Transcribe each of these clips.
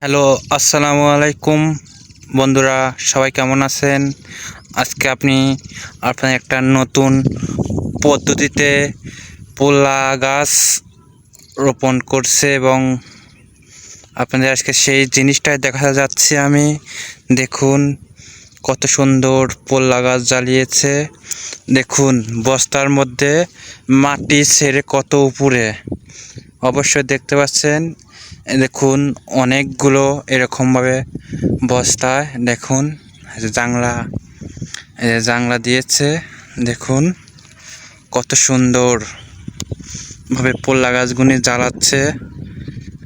Hello, আসসালামু আলাইকুম বন্ধুরা, সবাই কেমন আছেন? আজকে আপনার একটা নতুন পদ্ধতিতে পোলা গাছ রোপণ করছে এবং আপনাদের আজকে সেই জিনিসটাই দেখা যাচ্ছে। আমি দেখুন কত সুন্দর পোলা গাছ জ্বালিয়েছে। দেখুন বস্তার মধ্যে মাটি ছেড়ে কত উপরে, অবশ্যই দেখতে পাচ্ছেন। দেখুন অনেকগুলো এরকমভাবে বস্তায় দেখুন জাংলা দিয়েছে। দেখুন কত সুন্দরভাবে পোল্লা গাছগুলি জ্বালাচ্ছে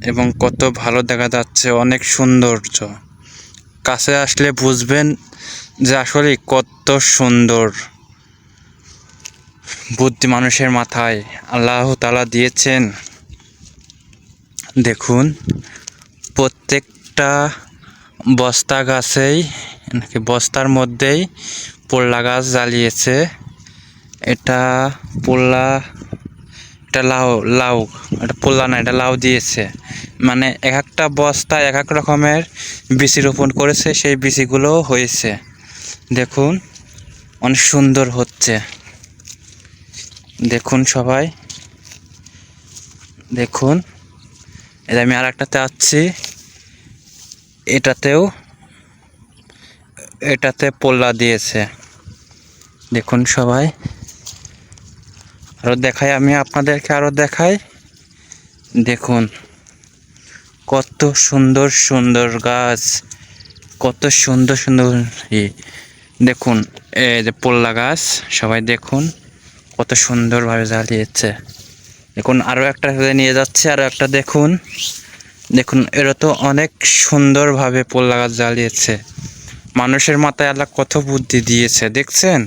এবং কত ভালো দেখা যাচ্ছে, অনেক সৌন্দর্য। কাছে আসলে বুঝবেন যে আসলে কত সুন্দর বুদ্ধি মানুষের মাথায় আল্লাহ তাআলা দিয়েছেন। দেখুন প্রত্যেকটা বস্তার মধ্যেই পোল্লা গাছ জ্বালিয়েছে। এটা লাউ, এটা পোল্লা না, এটা লাউ দিয়েছে। মানে এক একটা বস্তায় এক এক রকমের বিচি রোপণ করেছে, সেই বিচিগুলো হয়েছে। দেখুন অনেক সুন্দর হচ্ছে। দেখুন সবাই দেখুন, এটা আমি আর একটাতে আসছি, এটাতে পোল্লা দিয়েছে। দেখুন সবাই, আমি আপনাদেরকে আরো দেখাই। দেখুন কত সুন্দর সুন্দর গাছ, কত সুন্দর সুন্দর। দেখুন এই যে পোল্লা গাছ, সবাই দেখুন কত সুন্দরভাবে জ্বালিয়েছে। দেখুন আরও একটা নিয়ে যাচ্ছে, আরও একটা দেখুন। দেখুন এরা তো অনেক সুন্দরভাবে পোল্লা গাছ জ্বালিয়েছে। মানুষের মাথায় আল্লাহ কত বুদ্ধি দিয়েছে দেখছেন।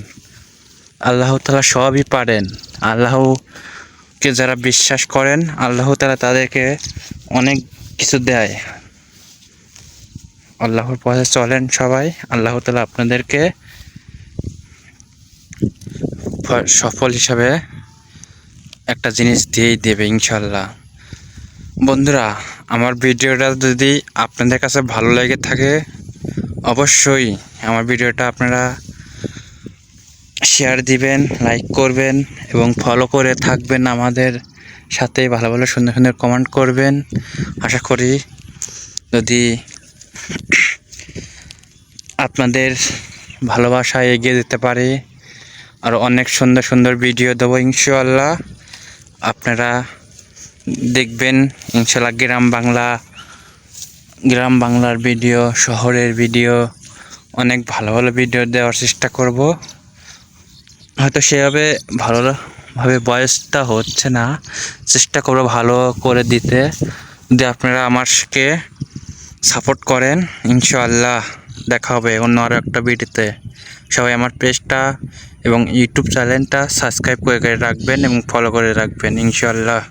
আল্লাহ তাআলা সবই পারেন। আল্লাহকে যারা বিশ্বাস করেন, আল্লাহ তাআলা তাদেরকে অনেক কিছু দেয়। আল্লাহর পথে চলেন সবাই, আল্লাহ তাআলা আপনাদেরকে সফল হিসাবে একটা জিনিস দিয়েই দেবে ইনশাল্লাহ। বন্ধুরা, আমার ভিডিওটা যদি আপনাদের কাছে ভালো লেগে থাকে, অবশ্যই আমার ভিডিওটা আপনারা শেয়ার দিবেন, লাইক করবেন এবং ফলো করে থাকবেন আমাদের সাথে। ভালো ভালো সুন্দর সুন্দর কমেন্ট করবেন। আশা করি যদি আপনাদের ভালোবাসায় এগিয়ে যেতে পারে, আর অনেক সুন্দর সুন্দর ভিডিও দেবো ইনশাআল্লাহ। আপনারা দেখবেন ইনশাআল্লাহ। গ্রাম বাংলার ভিডিও, শহরের ভিডিও, অনেক ভালো ভালো ভিডিও দেওয়ার চেষ্টা করব। হয়তো সেভাবে ভালোভাবে ভয়েসটা হচ্ছে না, চেষ্টা করব ভালো করে দিতে। যদি আপনারা আমাকে সাপোর্ট করেন, ইনশাআল্লাহ দেখা হবে অন্য আরও একটা ভিডিওতে। সবাই আমার পেজটা এবং ইউটিউব চ্যানেলটা সাবস্ক্রাইব করে রাখবেন এবং ফলো করে রাখবেন ইনশাআল্লাহ।